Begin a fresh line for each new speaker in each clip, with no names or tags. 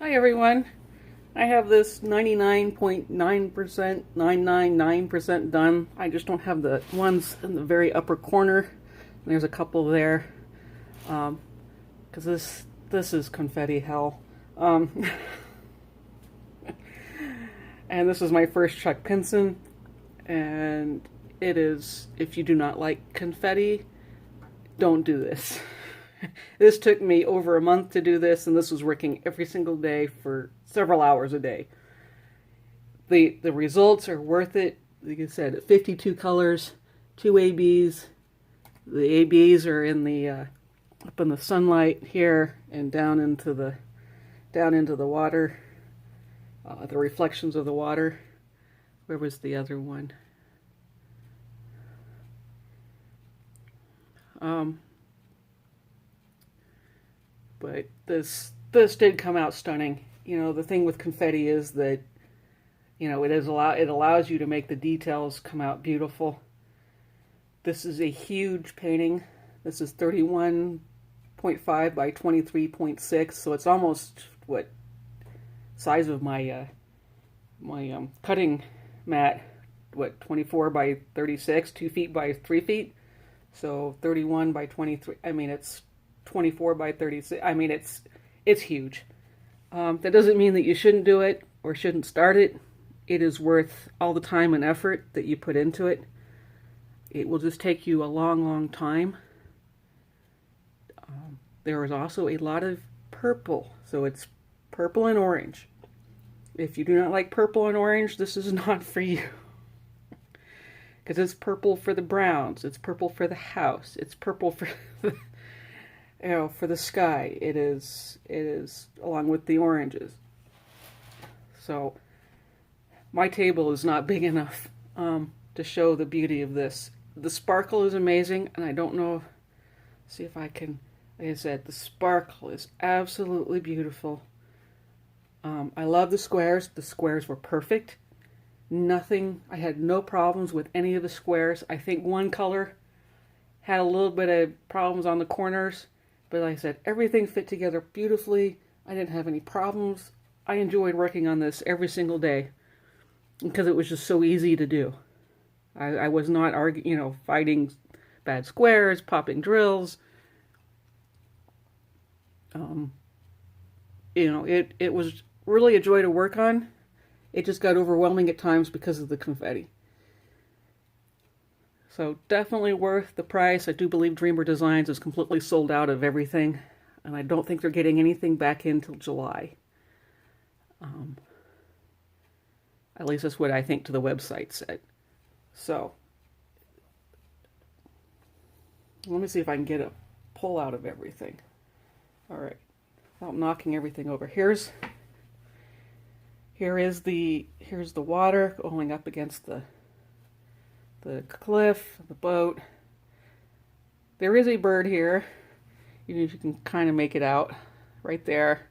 Hi everyone. I have this 99.9%, 999% done. I just don't have the ones in the very upper corner. There's a couple there. Because this is confetti hell. Um, and this is my first Chuck Pinson. And it is, if you do not like confetti, don't do this. This took me over a month to do this, and this was working every single day for several hours a day. The results are worth it. Like I said, 52 colors, 2 ABs. The ABs are in the up in the sunlight here and down into the water. The reflections of the water. Where was the other one? But this did come out stunning. You know, the thing with confetti is that, you know, it allows you to make the details come out beautiful. This is a huge painting. This is 31.5 by 23.6, so it's almost what size of my my cutting mat. What, 24 by 36, 2 feet by 3 feet. So 31 by 23. I mean, it's 24 by 36. I mean, it's huge. That doesn't mean that you shouldn't do it or shouldn't start it. It is worth all the time and effort that you put into it. It will just take you a long, long time. There is also a lot of purple, so it's purple and orange. If you do not like purple and orange, this is not for you. Because it's purple for the browns, it's purple for the house, it's purple for the, you know, for the sky. It is along with the oranges. So my table is not big enough to show the beauty of this. The sparkle is amazing, and I don't know. See if I can. Like I said, the sparkle is absolutely beautiful. I love the squares. The squares were perfect. Nothing. I had no problems with any of the squares. I think one color had a little bit of problems on the corners. But like I said, everything fit together beautifully. I didn't have any problems. I enjoyed working on this every single day because it was just so easy to do. I was not fighting bad squares, popping drills. It was really a joy to work on. It just got overwhelming at times because of the confetti. So definitely worth the price. I do believe Dreamer Designs is completely sold out of everything, and I don't think they're getting anything back in till July. At least that's what I think to the website said. So let me see if I can get a pull out of everything. All right, without knocking everything over. Here's the water going up against the cliff, the boat. There is a bird here. You can kind of make it out right there.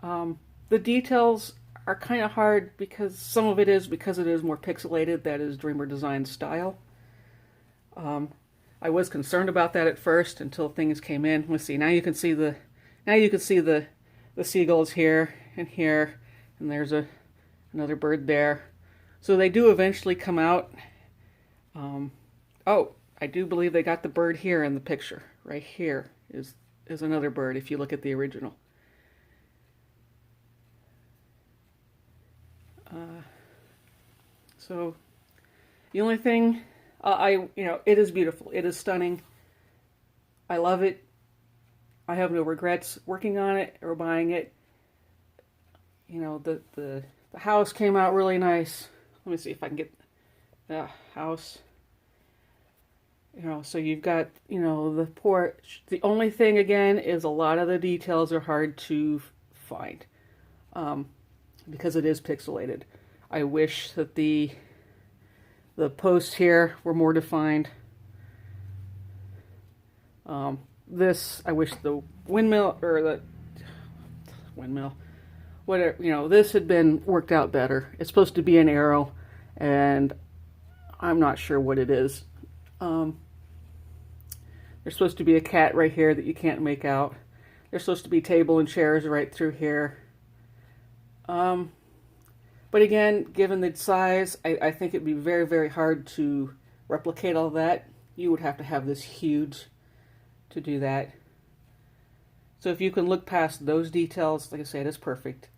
The details are kind of hard because some of it is because it is more pixelated. That is Dreamer Design style. I was concerned about that at first until things came in. Let's see. Now you can see the seagulls here and here, and there's another bird there. So they do eventually come out. I do believe they got the bird here in the picture. Right here is another bird if you look at the original. So the only thing, it is beautiful. It is stunning. I love it. I have no regrets working on it or buying it. You know, the house came out really nice. Let me see if I can get the house. You know, so you've got, the porch. The only thing, again, is a lot of the details are hard to find because it is pixelated. I wish that the posts here were more defined. I wish the windmill, whatever, this had been worked out better. It's supposed to be an arrow, and I'm not sure what it is. There's supposed to be a cat right here that you can't make out. There's supposed to be table and chairs right through here. But again, given the size, I think it'd be very, very hard to replicate all that. You would have to have this huge to do that. So if you can look past those details, like I said, it's perfect.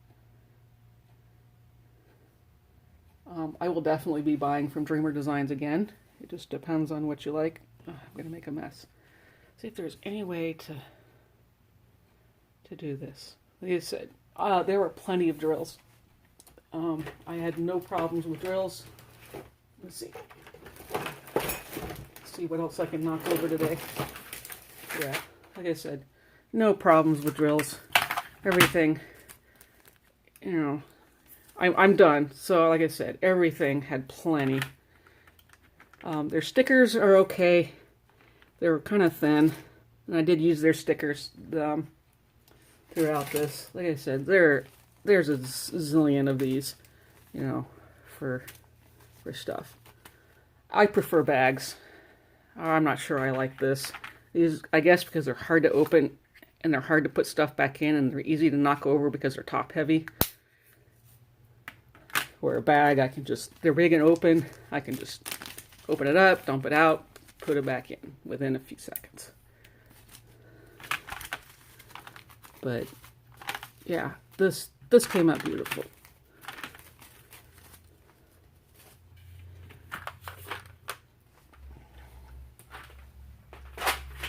I will definitely be buying from Dreamer Designs again. It just depends on what you like. Oh, I'm going to make a mess. See if there's any way to do this. Like I said, there were plenty of drills. I had no problems with drills. Let's see. See what else I can knock over today. Yeah, like I said, no problems with drills. Everything, you know, I'm done. So like I said, everything had plenty. Their stickers are okay. They were kind of thin, and I did use their stickers throughout this. Like I said, there's a zillion of these, you know, for stuff. I prefer bags. I'm not sure I like this. These, I guess because they're hard to open and they're hard to put stuff back in, and they're easy to knock over because they're top heavy. Where a bag, I can just, they're big and open. I can just open it up, dump it out, put it back in within a few seconds. But yeah, this came out beautiful.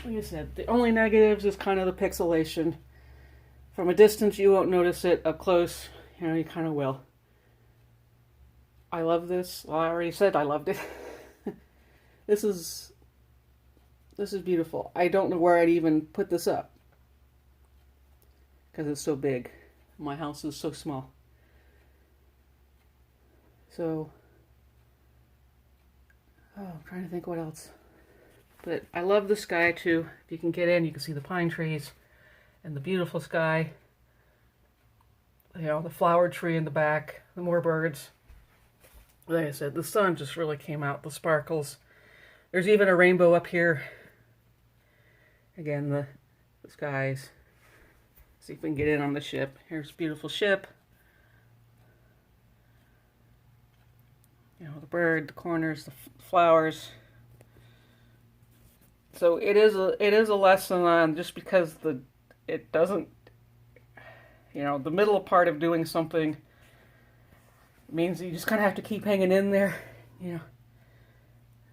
Like I said, the only negatives is kind of the pixelation. From a distance, you won't notice it. Up close, you know, you kind of will. I love this. Well, I already said I loved it. This is beautiful. I don't know where I'd even put this up because it's so big. My house is so small. So, I'm trying to think what else. But I love the sky too. If you can get in, you can see the pine trees and the beautiful sky. You know, the flower tree in the back, the more birds. Like I said, the sun just really came out, the sparkles. There's even a rainbow up here. Again, the skies. See if we can get in on the ship. Here's a beautiful ship. You know, the bird, the corners, the flowers. So it is a lesson on just because it doesn't, you know, the middle part of doing something means you just kind of have to keep hanging in there, you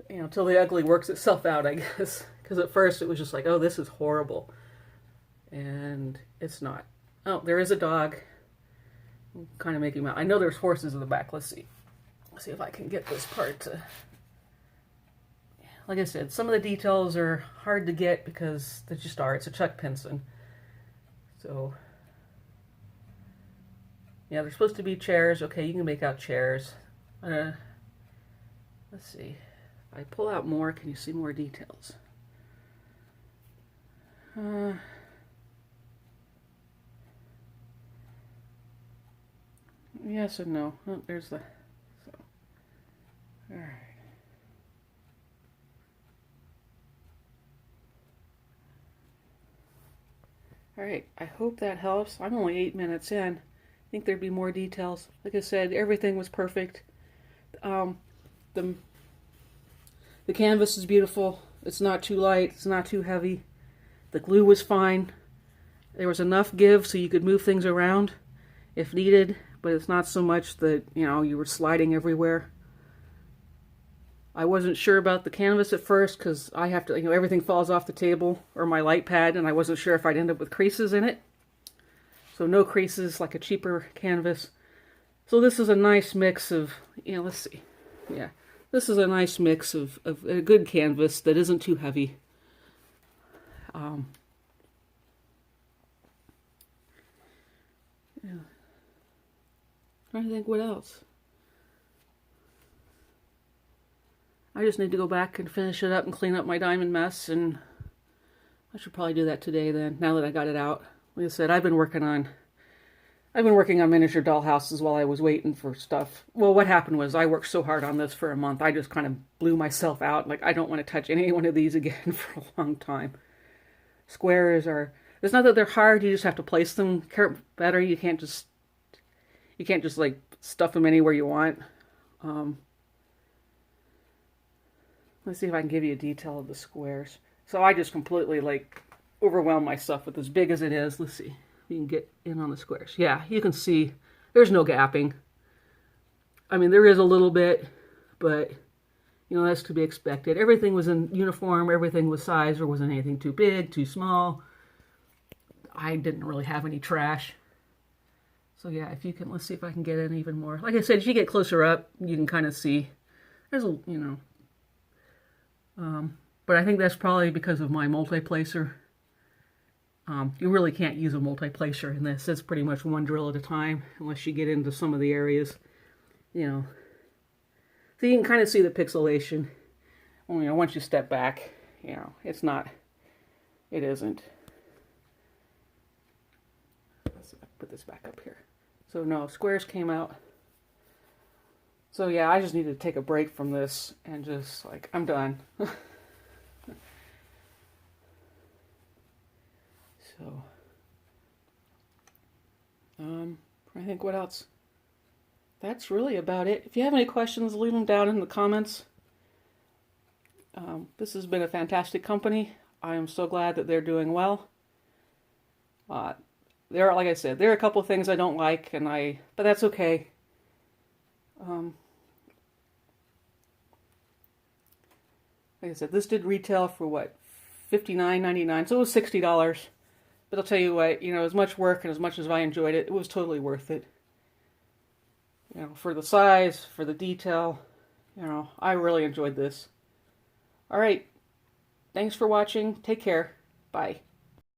know, till the ugly works itself out, I guess. Because at first it was just like, oh, this is horrible, and it's not. Oh, there is a dog. I'm kind of making him out. I know there's horses in the back. Let's see. Let's see if I can get this part to. Like I said, some of the details are hard to get because they just are. It's a Chuck Pinson. So, yeah, they're supposed to be chairs. Okay, you can make out chairs. Let's see. If I pull out more, can you see more details? Yes and no. Oh, there's the... So, all right. Alright, I hope that helps. I'm only 8 minutes in. I think there'd be more details. Like I said, everything was perfect. The canvas is beautiful. It's not too light. It's not too heavy. The glue was fine. There was enough give so you could move things around if needed, but it's not so much that, you know, you were sliding everywhere. I wasn't sure about the canvas at first because I have to, you know, everything falls off the table or my light pad, and I wasn't sure if I'd end up with creases in it. So no creases, like a cheaper canvas. So this is a nice mix of, you know, let's see. Yeah, this is a nice mix of a good canvas that isn't too heavy. Yeah. Trying to think what else. I just need to go back and finish it up and clean up my diamond mess, and I should probably do that today then, now that I got it out. Like I said, I've been working on miniature doll houses while I was waiting for stuff. Well, what happened was I worked so hard on this for a month, I just kind of blew myself out. Like, I don't want to touch any one of these again for a long time. Squares are, it's not that they're hard, you just have to place them better. You can't just, You can't just like stuff them anywhere you want. Um, let's see if I can give you a detail of the squares. So I just completely like overwhelm myself with as big as it is. Let's see if you can get in on the squares. Yeah, you can see there's no gapping. I mean, there is a little bit, but you know, that's to be expected. Everything was in uniform, everything was size, there wasn't anything too big, too small. I didn't really have any trash. So yeah, if you can, let's see if I can get in even more. Like I said, as you get closer up, you can kind of see, there's a, you know, but I think that's probably because of my multi-placer. You really can't use a multi-placer in this. It's pretty much one drill at a time, unless you get into some of the areas, you know. So you can kind of see the pixelation. Well, you know, once you step back, you know, it's not, it isn't. Let's see if I can put this back up here. So no, squares came out. So yeah, I just need to take a break from this and just like, I'm done. So, I think what else? That's really about it. If you have any questions, leave them down in the comments. This has been a fantastic company. I am so glad that they're doing well. There are, like I said, there are a couple of things I don't like, but that's okay. Like I said, this did retail for what, $59.99, so it was $60. But I'll tell you what, you know, as much work and as much as I enjoyed it, it was totally worth it. You know, for the size, for the detail, you know, I really enjoyed this. All right, thanks for watching. Take care. Bye.